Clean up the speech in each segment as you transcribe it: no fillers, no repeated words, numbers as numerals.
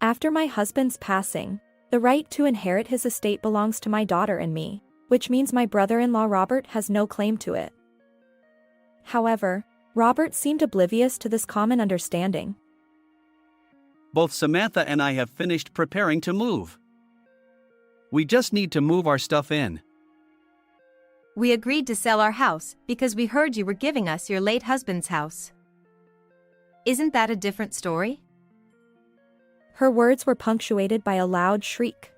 After my husband's passing, the right to inherit his estate belongs to my daughter and me, which means my brother-in-law Robert has no claim to it. However, Robert seemed oblivious to this common understanding. Both Samantha and I have finished preparing to move. We just need to move our stuff in. We agreed to sell our house because we heard you were giving us your late husband's house. Isn't that a different story? Her words were punctuated by a loud shriek.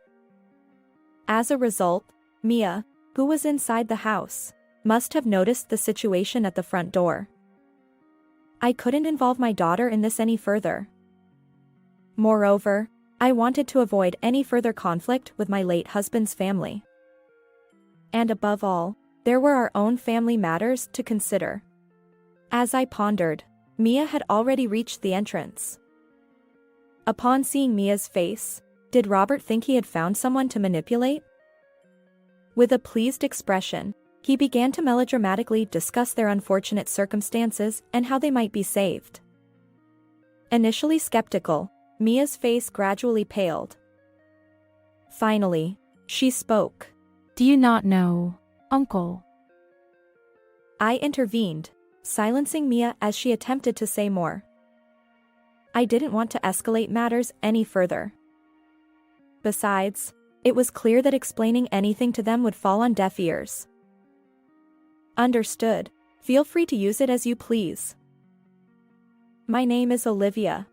As a result, Mia, who was inside the house, must have noticed the situation at the front door. I couldn't involve my daughter in this any further. Moreover, I wanted to avoid any further conflict with my late husband's family. And above all, there were our own family matters to consider. As I pondered, Mia had already reached the entrance. Upon seeing Mia's face, did Robert think he had found someone to manipulate? With a pleased expression, he began to melodramatically discuss their unfortunate circumstances and how they might be saved. Initially skeptical, Mia's face gradually paled. Finally, she spoke. Do you not know, Uncle? I intervened, silencing Mia as she attempted to say more. I didn't want to escalate matters any further. Besides, it was clear that explaining anything to them would fall on deaf ears. Understood. Feel free to use it as you please. My name is Olivia.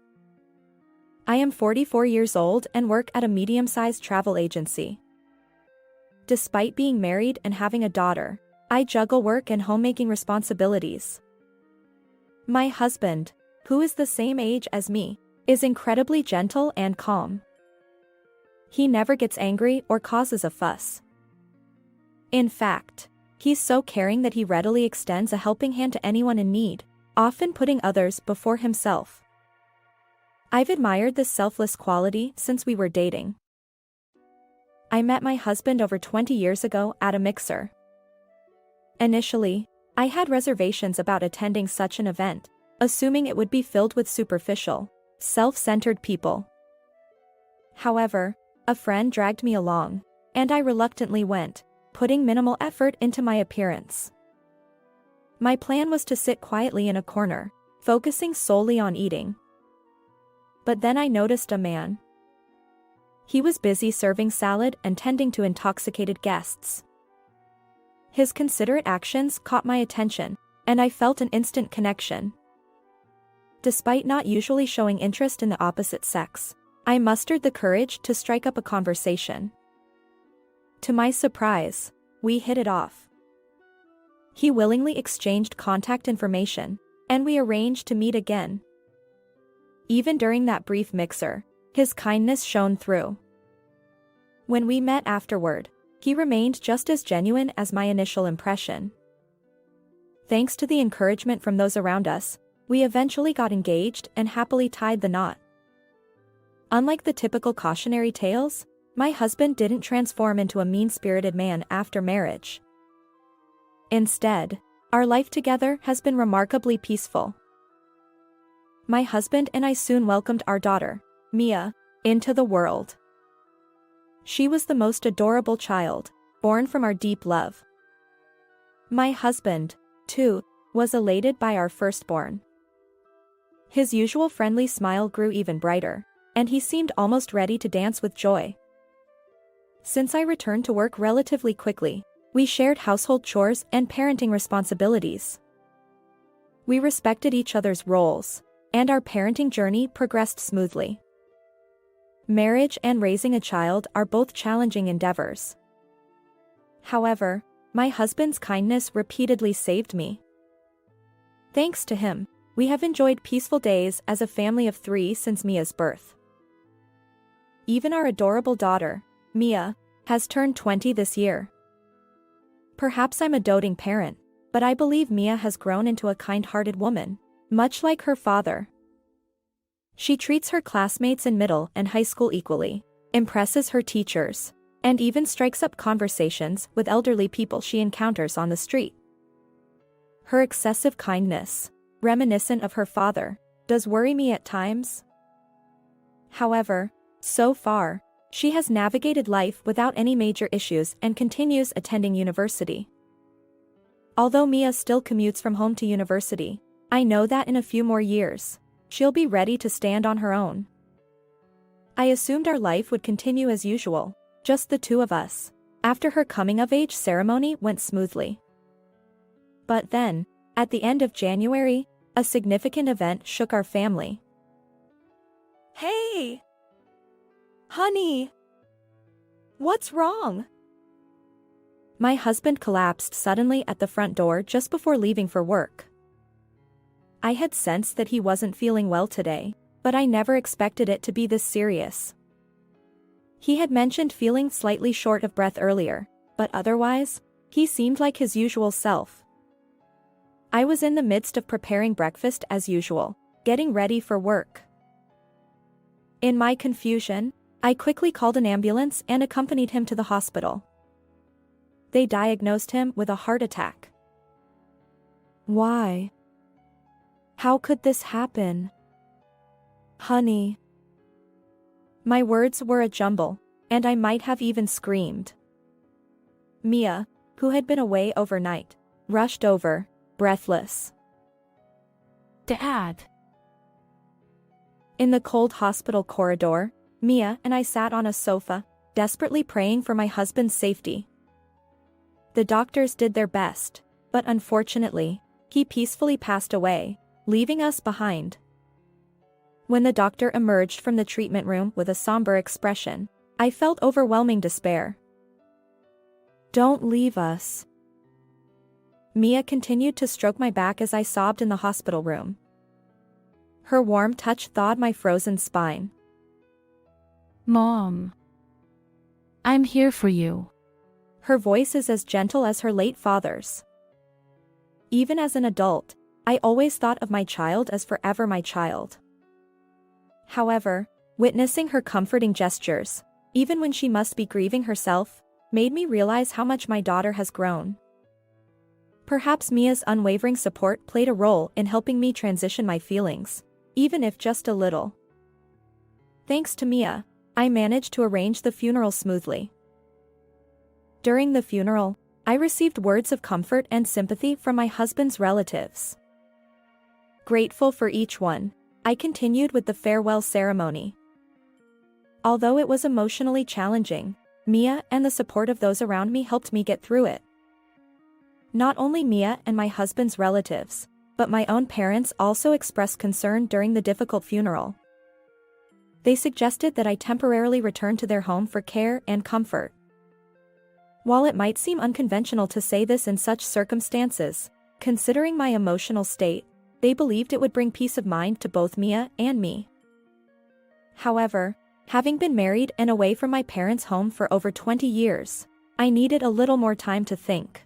I am 44 years old and work at a medium-sized travel agency. Despite being married and having a daughter, I juggle work and homemaking responsibilities. My husband, who is the same age as me, is incredibly gentle and calm. He never gets angry or causes a fuss. In fact, he's so caring that he readily extends a helping hand to anyone in need, often putting others before himself. I've admired this selfless quality since we were dating. I met my husband over 20 years ago at a mixer. Initially, I had reservations about attending such an event, assuming it would be filled with superficial, self-centered people. However, a friend dragged me along, and I reluctantly went, putting minimal effort into my appearance. My plan was to sit quietly in a corner, focusing solely on eating. But then I noticed a man. He was busy serving salad and tending to intoxicated guests. His considerate actions caught my attention, and I felt an instant connection. Despite not usually showing interest in the opposite sex, I mustered the courage to strike up a conversation. To my surprise, we hit it off. He willingly exchanged contact information, and we arranged to meet again. Even during that brief mixer, his kindness shone through. When we met afterward, he remained just as genuine as my initial impression. Thanks to the encouragement from those around us, we eventually got engaged and happily tied the knot. Unlike the typical cautionary tales, my husband didn't transform into a mean-spirited man after marriage. Instead, our life together has been remarkably peaceful. My husband and I soon welcomed our daughter, Mia, into the world. She was the most adorable child, born from our deep love. My husband, too, was elated by our firstborn. His usual friendly smile grew even brighter, and he seemed almost ready to dance with joy. Since I returned to work relatively quickly, we shared household chores and parenting responsibilities. We respected each other's roles, and our parenting journey progressed smoothly. Marriage and raising a child are both challenging endeavors. However, my husband's kindness repeatedly saved me. Thanks to him, we have enjoyed peaceful days as a family of 3 since Mia's birth. Even our adorable daughter, Mia, has turned 20 this year. Perhaps I'm a doting parent, but I believe Mia has grown into a kind-hearted woman, much like her father. She treats her classmates in middle and high school equally, impresses her teachers, and even strikes up conversations with elderly people she encounters on the street. Her excessive kindness, reminiscent of her father, does worry me at times. However, So far, she has navigated life without any major issues and continues attending university. Although Mia still commutes from home to university, I know that in a few more years, she'll be ready to stand on her own. I assumed our life would continue as usual, just the two of us, after her coming-of-age ceremony went smoothly. But then, at the end of January, a significant event shook our family. Hey! Honey! What's wrong? My husband collapsed suddenly at the front door just before leaving for work. I had sensed that he wasn't feeling well today, but I never expected it to be this serious. He had mentioned feeling slightly short of breath earlier, but otherwise, he seemed like his usual self. I was in the midst of preparing breakfast as usual, getting ready for work. In my confusion, I quickly called an ambulance and accompanied him to the hospital. They diagnosed him with a heart attack. Why? How could this happen? Honey. My words were a jumble, and I might have even screamed. Mia, who had been away overnight, rushed over, breathless. Dad. In the cold hospital corridor, Mia and I sat on a sofa, desperately praying for my husband's safety. The doctors did their best, but unfortunately, he peacefully passed away, leaving us behind. When the doctor emerged from the treatment room with a somber expression, I felt overwhelming despair. Don't leave us. Mia continued to stroke my back as I sobbed in the hospital room. Her warm touch thawed my frozen spine. Mom. I'm here for you. Her voice is as gentle as her late father's. Even as an adult, I always thought of my child as forever my child. However, witnessing her comforting gestures, even when she must be grieving herself, made me realize how much my daughter has grown. Perhaps Mia's unwavering support played a role in helping me transition my feelings, even if just a little. Thanks to Mia, I managed to arrange the funeral smoothly. During the funeral, I received words of comfort and sympathy from my husband's relatives. Grateful for each one, I continued with the farewell ceremony. Although it was emotionally challenging, Mia and the support of those around me helped me get through it. Not only Mia and my husband's relatives, but my own parents also expressed concern during the difficult funeral. They suggested that I temporarily return to their home for care and comfort. While it might seem unconventional to say this in such circumstances, considering my emotional state, they believed it would bring peace of mind to both Mia and me. However, having been married and away from my parents' home for over 20 years, I needed a little more time to think.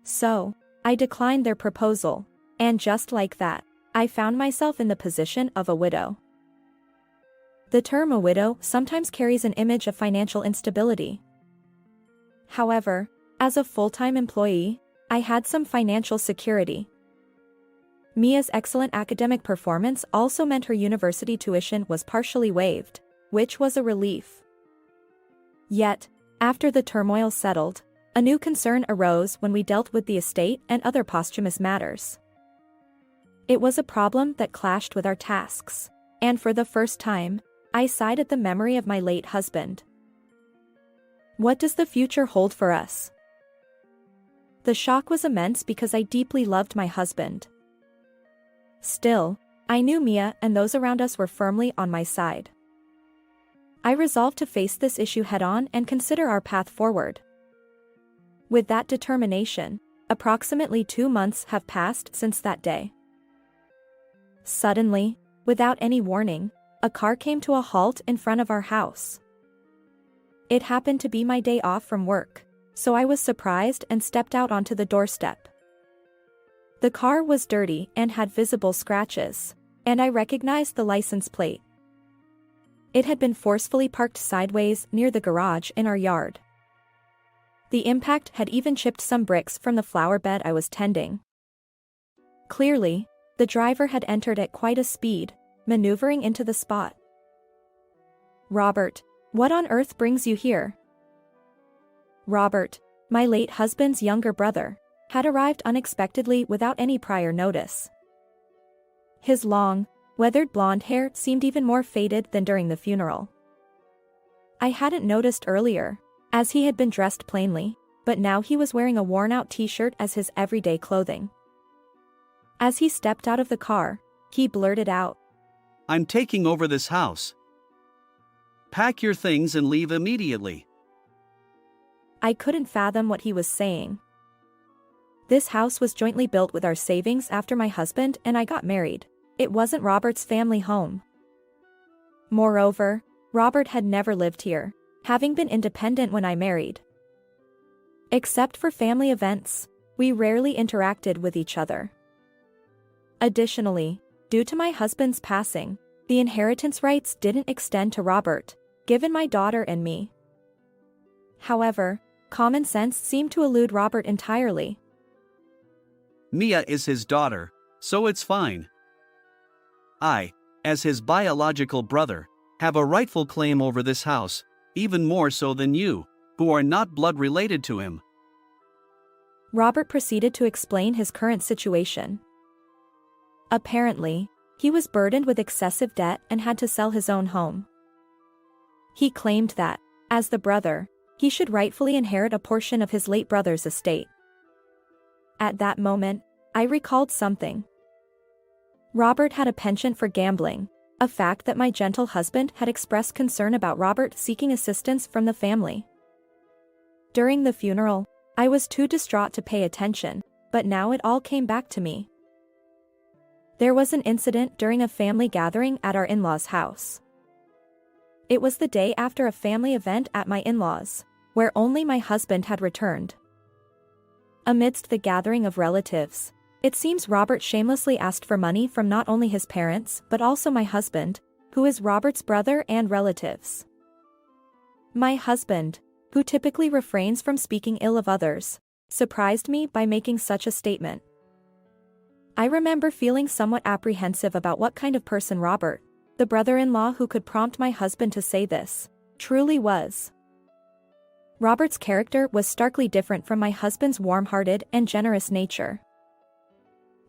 So, I declined their proposal, and just like that, I found myself in the position of a widow. The term a widow sometimes carries an image of financial instability. However, as a full-time employee, I had some financial security. Mia's excellent academic performance also meant her university tuition was partially waived, which was a relief. Yet, after the turmoil settled, a new concern arose when we dealt with the estate and other posthumous matters. It was a problem that clashed with our tasks, and for the first time, I sighed at the memory of my late husband. What does the future hold for us? The shock was immense because I deeply loved my husband. Still, I knew Mia and those around us were firmly on my side. I resolved to face this issue head-on and consider our path forward. With that determination, approximately 2 months have passed since that day. Suddenly, without any warning, a car came to a halt in front of our house. It happened to be my day off from work, so I was surprised and stepped out onto the doorstep. The car was dirty and had visible scratches, and I recognized the license plate. It had been forcefully parked sideways near the garage in our yard. The impact had even chipped some bricks from the flower bed I was tending. Clearly, the driver had entered at quite a speed, maneuvering into the spot. Robert, what on earth brings you here? Robert, my late husband's younger brother, had arrived unexpectedly without any prior notice. His long, weathered blonde hair seemed even more faded than during the funeral. I hadn't noticed earlier, as he had been dressed plainly, but now he was wearing a worn-out t-shirt as his everyday clothing. As he stepped out of the car, he blurted out, "I'm taking over this house. Pack your things and leave immediately." I couldn't fathom what he was saying. This house was jointly built with our savings after my husband and I got married. It wasn't Robert's family home. Moreover, Robert had never lived here, having been independent when I married. Except for family events, we rarely interacted with each other. Additionally, due to my husband's passing, the inheritance rights didn't extend to Robert, given my daughter and me. However, common sense seemed to elude Robert entirely. Mia is his daughter, so it's fine. I, as his biological brother, have a rightful claim over this house, even more so than you, who are not blood related to him. Robert proceeded to explain his current situation. Apparently, he was burdened with excessive debt and had to sell his own home. He claimed that, as the brother, he should rightfully inherit a portion of his late brother's estate. At that moment, I recalled something. Robert had a penchant for gambling, a fact that my gentle husband had expressed concern about Robert seeking assistance from the family. During the funeral, I was too distraught to pay attention, but now it all came back to me. There was an incident during a family gathering at our in-laws' house. It was the day after a family event at my in-laws, where only my husband had returned. Amidst the gathering of relatives, it seems Robert shamelessly asked for money from not only his parents but also my husband, who is Robert's brother, and relatives. My husband, who typically refrains from speaking ill of others, surprised me by making such a statement. I remember feeling somewhat apprehensive about what kind of person Robert, the brother-in-law who could prompt my husband to say this, truly was. Robert's character was starkly different from my husband's warm-hearted and generous nature.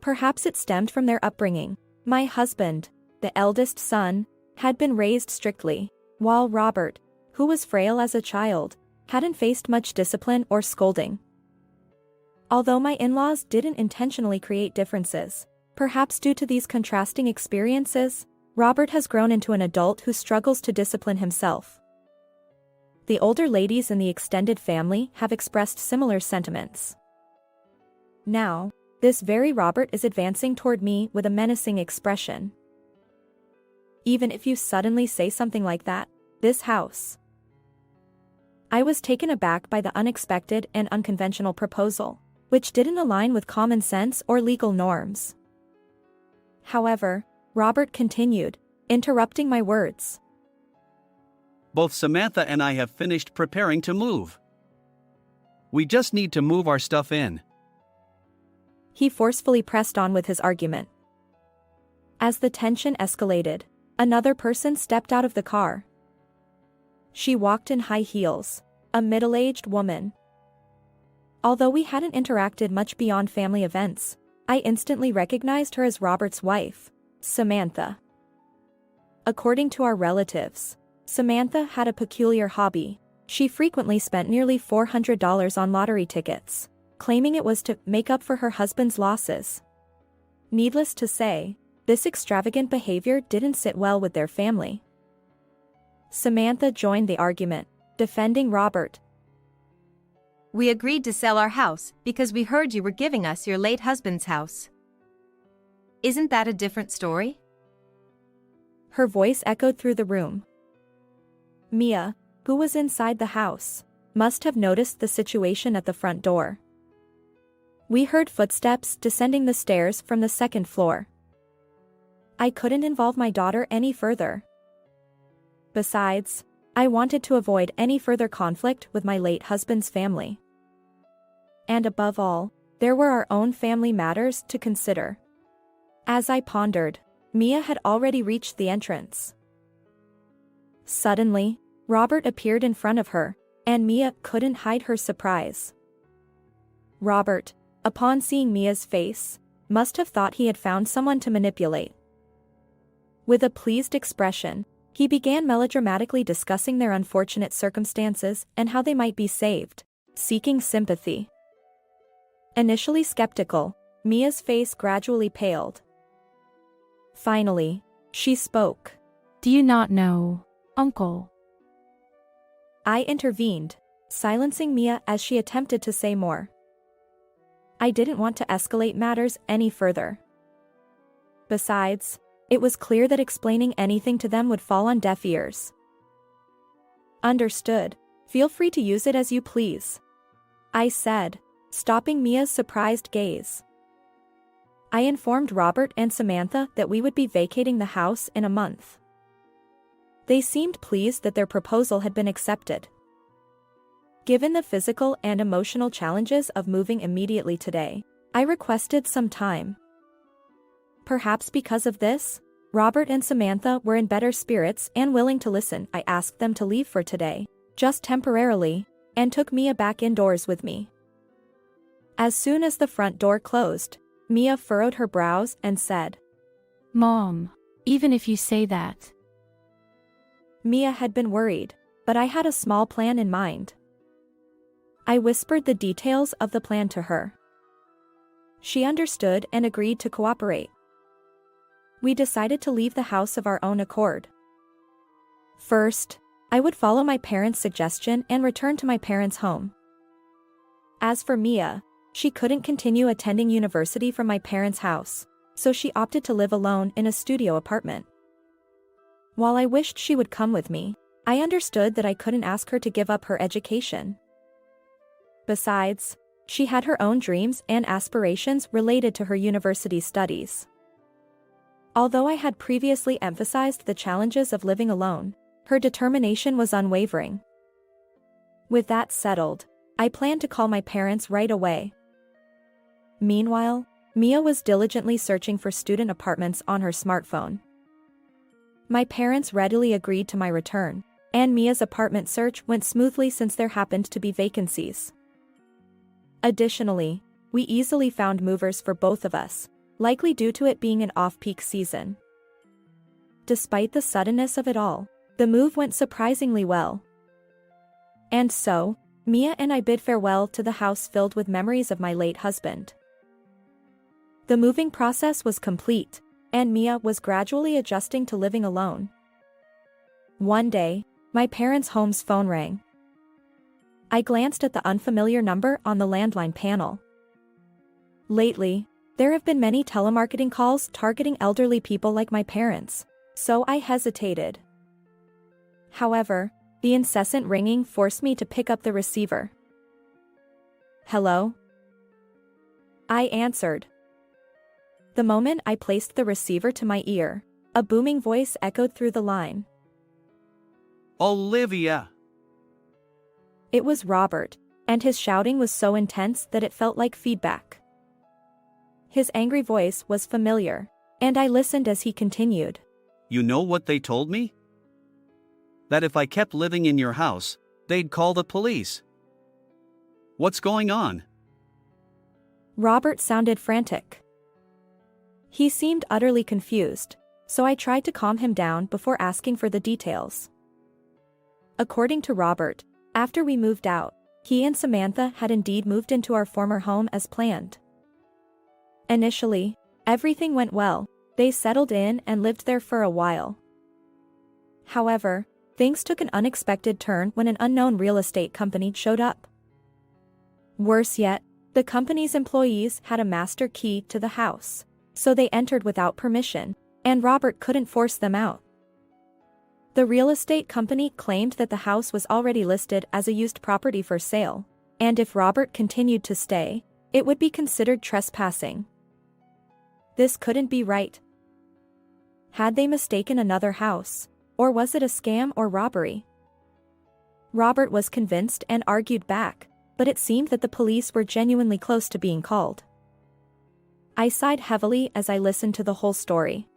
Perhaps it stemmed from their upbringing. My husband, the eldest son, had been raised strictly, while Robert, who was frail as a child, hadn't faced much discipline or scolding. Although my in-laws didn't intentionally create differences, perhaps due to these contrasting experiences, Robert has grown into an adult who struggles to discipline himself. The older ladies in the extended family have expressed similar sentiments. Now, this very Robert is advancing toward me with a menacing expression. Even if you suddenly say something like that, this house. I was taken aback by the unexpected and unconventional proposal, which didn't align with common sense or legal norms. However, Robert continued, interrupting my words. Both Samantha and I have finished preparing to move. We just need to move our stuff in. He forcefully pressed on with his argument. As the tension escalated, another person stepped out of the car. She walked in high heels, a middle-aged woman. Although we hadn't interacted much beyond family events, I instantly recognized her as Robert's wife, Samantha. According to our relatives, Samantha had a peculiar hobby. She frequently spent nearly $400 on lottery tickets, claiming it was to make up for her husband's losses. Needless to say, this extravagant behavior didn't sit well with their family. Samantha joined the argument, defending Robert. We agreed to sell our house because we heard you were giving us your late husband's house. Isn't that a different story? Her voice echoed through the room. Mia, who was inside the house, must have noticed the situation at the front door. We heard footsteps descending the stairs from the second floor. I couldn't involve my daughter any further. Besides, I wanted to avoid any further conflict with my late husband's family. And above all, there were our own family matters to consider. As I pondered, Mia had already reached the entrance. Suddenly, Robert appeared in front of her, and Mia couldn't hide her surprise. Robert, upon seeing Mia's face, must have thought he had found someone to manipulate. With a pleased expression, he began melodramatically discussing their unfortunate circumstances and how they might be saved, seeking sympathy. Initially skeptical, Mia's face gradually paled. Finally, she spoke. Do you not know, Uncle? I intervened, silencing Mia as she attempted to say more. I didn't want to escalate matters any further. Besides, it was clear that explaining anything to them would fall on deaf ears. Understood. Feel free to use it as you please, I said, stopping Mia's surprised gaze. I informed Robert and Samantha that we would be vacating the house in a month. They seemed pleased that their proposal had been accepted. Given the physical and emotional challenges of moving immediately today, I requested some time. Perhaps because of this, Robert and Samantha were in better spirits and willing to listen. I asked them to leave for today, just temporarily, and took Mia back indoors with me. As soon as the front door closed, Mia furrowed her brows and said, Mom, even if you say that. Mia had been worried, but I had a small plan in mind. I whispered the details of the plan to her. She understood and agreed to cooperate. We decided to leave the house of our own accord. First, I would follow my parents' suggestion and return to my parents' home. As for Mia, she couldn't continue attending university from my parents' house, so she opted to live alone in a studio apartment. While I wished she would come with me, I understood that I couldn't ask her to give up her education. Besides, she had her own dreams and aspirations related to her university studies. Although I had previously emphasized the challenges of living alone, her determination was unwavering. With that settled, I planned to call my parents right away. Meanwhile, Mia was diligently searching for student apartments on her smartphone. My parents readily agreed to my return, and Mia's apartment search went smoothly since there happened to be vacancies. Additionally, we easily found movers for both of us, likely due to it being an off-peak season. Despite the suddenness of it all, the move went surprisingly well. And so, Mia and I bid farewell to the house filled with memories of my late husband. The moving process was complete, and Mia was gradually adjusting to living alone. One day, my parents' home's phone rang. I glanced at the unfamiliar number on the landline panel. Lately, there have been many telemarketing calls targeting elderly people like my parents, so I hesitated. However, the incessant ringing forced me to pick up the receiver. Hello? I answered. The moment I placed the receiver to my ear, a booming voice echoed through the line. Olivia! It was Robert, and his shouting was so intense that it felt like feedback. His angry voice was familiar, and I listened as he continued. You know what they told me? That if I kept living in your house, they'd call the police. What's going on? Robert sounded frantic. He seemed utterly confused, so I tried to calm him down before asking for the details. According to Robert, after we moved out, he and Samantha had indeed moved into our former home as planned. Initially, everything went well. They settled in and lived there for a while. However, things took an unexpected turn when an unknown real estate company showed up. Worse yet, the company's employees had a master key to the house, so they entered without permission, and Robert couldn't force them out. The real estate company claimed that the house was already listed as a used property for sale, and if Robert continued to stay, it would be considered trespassing. This couldn't be right. Had they mistaken another house, or was it a scam or robbery? Robert was convinced and argued back, but it seemed that the police were genuinely close to being called. I sighed heavily as I listened to the whole story.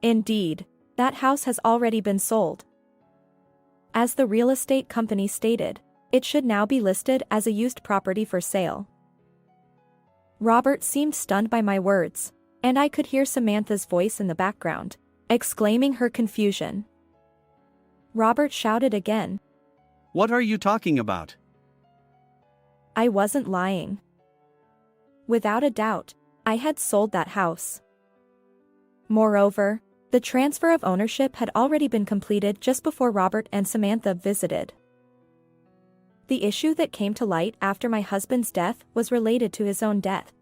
Indeed, That house has already been sold. As the real estate company stated, it should now be listed as a used property for sale. Robert seemed stunned by my words, and I could hear Samantha's voice in the background, exclaiming her confusion. Robert shouted again. What are you talking about? I wasn't lying. Without a doubt, I had sold that house. Moreover, the transfer of ownership had already been completed just before Robert and Samantha visited. The issue that came to light after my husband's death was related to his own death.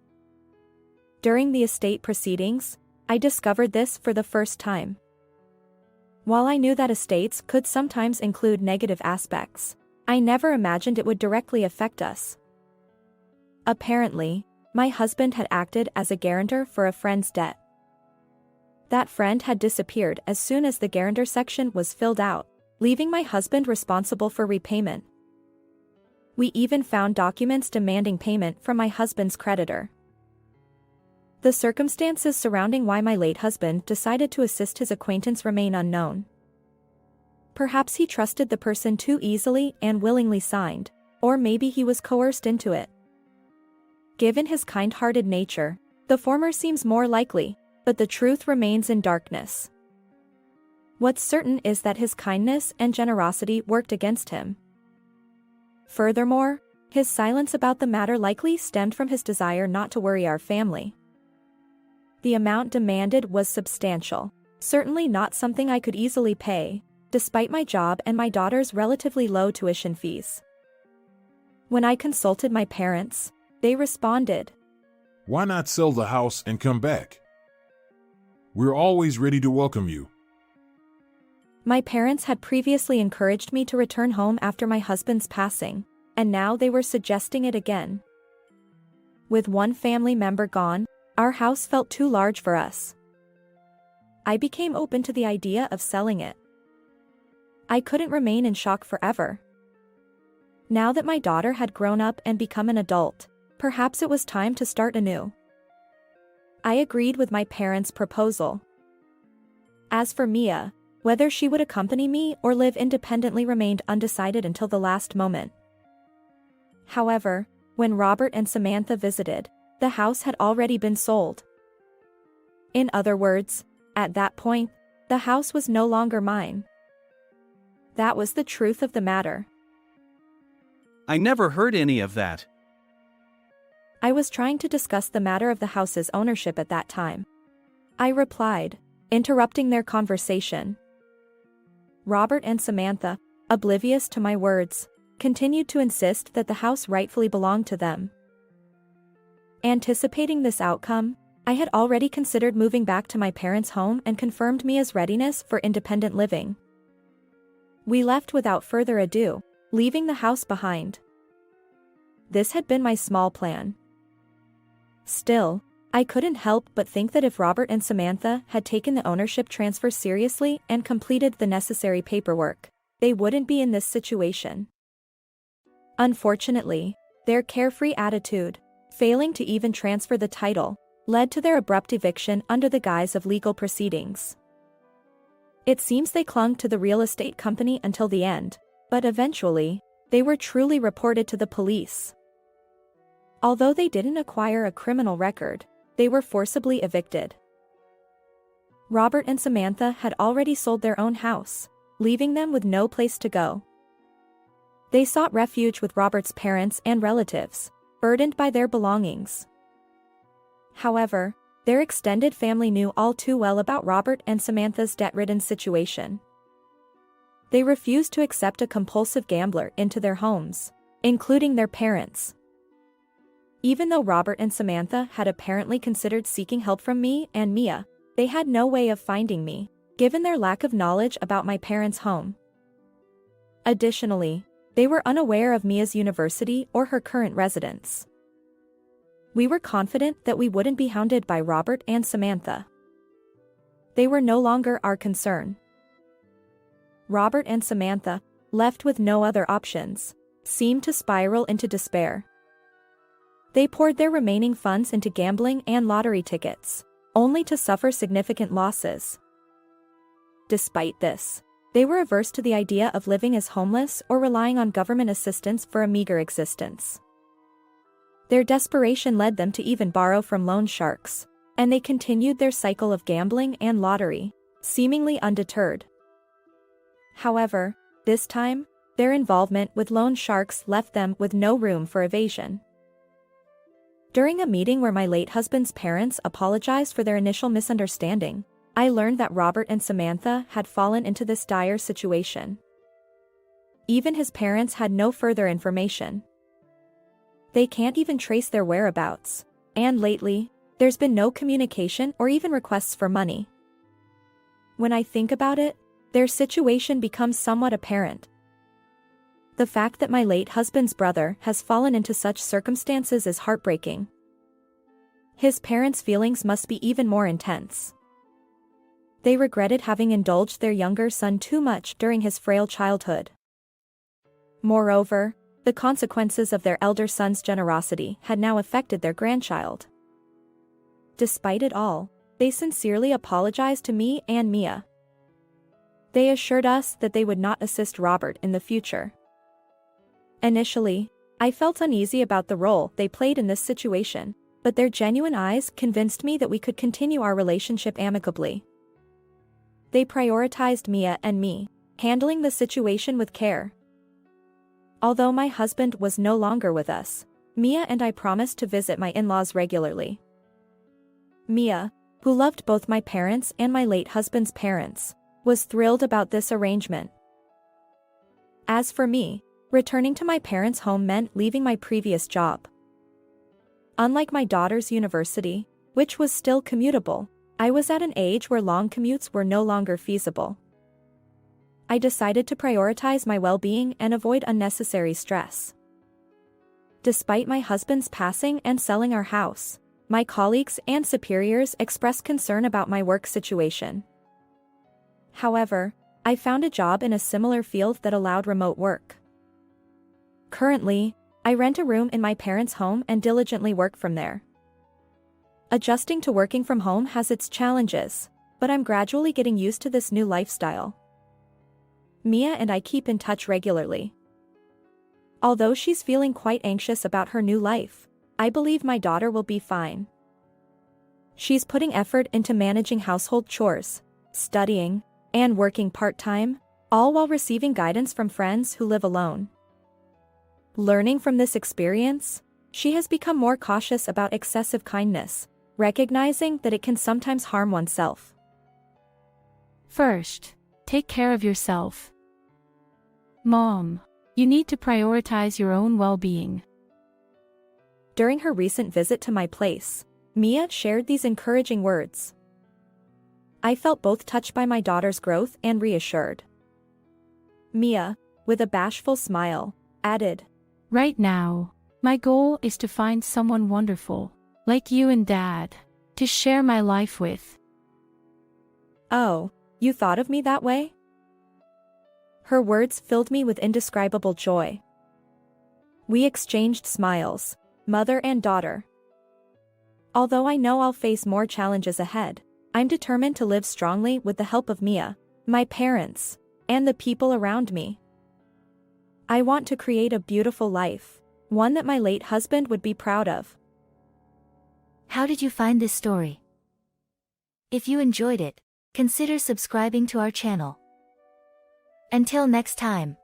During the estate proceedings, I discovered this for the first time. While I knew that estates could sometimes include negative aspects, I never imagined it would directly affect us. Apparently, my husband had acted as a guarantor for a friend's debt. That friend had disappeared as soon as the guarantor section was filled out, leaving my husband responsible for repayment. We even found documents demanding payment from my husband's creditor. The circumstances surrounding why my late husband decided to assist his acquaintance remain unknown. Perhaps he trusted the person too easily and willingly signed, or maybe he was coerced into it. Given his kind-hearted nature, the former seems more likely, but the truth remains in darkness. What's certain is that his kindness and generosity worked against him. Furthermore, his silence about the matter likely stemmed from his desire not to worry our family. The amount demanded was substantial, certainly not something I could easily pay, despite my job and my daughter's relatively low tuition fees. When I consulted my parents, they responded, "Why not sell the house and come back? We're always ready to welcome you." My parents had previously encouraged me to return home after my husband's passing, and now they were suggesting it again. With one family member gone, our house felt too large for us. I became open to the idea of selling it. I couldn't remain in shock forever. Now that my daughter had grown up and become an adult, perhaps it was time to start anew. I agreed with my parents' proposal. As for Mia, whether she would accompany me or live independently remained undecided until the last moment. However, when Robert and Samantha visited, the house had already been sold. In other words, at that point, the house was no longer mine. That was the truth of the matter. I never heard any of that. I was trying to discuss the matter of the house's ownership at that time. I replied, interrupting their conversation. Robert and Samantha, oblivious to my words, continued to insist that the house rightfully belonged to them. Anticipating this outcome, I had already considered moving back to my parents' home and confirmed Mia's readiness for independent living. We left without further ado, leaving the house behind. This had been my small plan. Still, I couldn't help but think that if Robert and Samantha had taken the ownership transfer seriously and completed the necessary paperwork, they wouldn't be in this situation. Unfortunately, their carefree attitude, failing to even transfer the title, led to their abrupt eviction under the guise of legal proceedings. It seems they clung to the real estate company until the end, but eventually, they were truly reported to the police. Although they didn't acquire a criminal record, they were forcibly evicted. Robert and Samantha had already sold their own house, leaving them with no place to go. They sought refuge with Robert's parents and relatives, burdened by their belongings. However, their extended family knew all too well about Robert and Samantha's debt-ridden situation. They refused to accept a compulsive gambler into their homes, including their parents. Even though Robert and Samantha had apparently considered seeking help from me and Mia, they had no way of finding me, given their lack of knowledge about my parents' home. Additionally, they were unaware of Mia's university or her current residence. We were confident that we wouldn't be hounded by Robert and Samantha. They were no longer our concern. Robert and Samantha, left with no other options, seemed to spiral into despair. They poured their remaining funds into gambling and lottery tickets, only to suffer significant losses. Despite this, they were averse to the idea of living as homeless or relying on government assistance for a meager existence. Their desperation led them to even borrow from loan sharks, and they continued their cycle of gambling and lottery, seemingly undeterred. However, this time, their involvement with loan sharks left them with no room for evasion. During a meeting where my late husband's parents apologized for their initial misunderstanding, I learned that Robert and Samantha had fallen into this dire situation. Even his parents had no further information. They can't even trace their whereabouts, and lately, there's been no communication or even requests for money. When I think about it, their situation becomes somewhat apparent. The fact that my late husband's brother has fallen into such circumstances is heartbreaking. His parents' feelings must be even more intense. They regretted having indulged their younger son too much during his frail childhood. Moreover, the consequences of their elder son's generosity had now affected their grandchild. Despite it all, they sincerely apologized to me and Mia. They assured us that they would not assist Robert in the future. Initially, I felt uneasy about the role they played in this situation, but their genuine eyes convinced me that we could continue our relationship amicably. They prioritized Mia and me, handling the situation with care. Although my husband was no longer with us, Mia and I promised to visit my in-laws regularly. Mia, who loved both my parents and my late husband's parents, was thrilled about this arrangement. As for me, returning to my parents' home meant leaving my previous job. Unlike my daughter's university, which was still commutable, I was at an age where long commutes were no longer feasible. I decided to prioritize my well-being and avoid unnecessary stress. Despite my husband's passing and selling our house, my colleagues and superiors expressed concern about my work situation. However, I found a job in a similar field that allowed remote work. Currently, I rent a room in my parents' home and diligently work from there. Adjusting to working from home has its challenges, but I'm gradually getting used to this new lifestyle. Mia and I keep in touch regularly. Although she's feeling quite anxious about her new life, I believe my daughter will be fine. She's putting effort into managing household chores, studying, and working part-time, all while receiving guidance from friends who live alone. Learning from this experience, she has become more cautious about excessive kindness, recognizing that it can sometimes harm oneself. First, take care of yourself. Mom, you need to prioritize your own well-being. During her recent visit to my place, Mia shared these encouraging words. I felt both touched by my daughter's growth and reassured. Mia, with a bashful smile, added, Right now, my goal is to find someone wonderful, like you and Dad, to share my life with. Oh, you thought of me that way? Her words filled me with indescribable joy. We exchanged smiles, mother and daughter. Although I know I'll face more challenges ahead, I'm determined to live strongly with the help of Mia, my parents, and the people around me. I want to create a beautiful life, one that my late husband would be proud of. How did you find this story? If you enjoyed it, consider subscribing to our channel. Until next time.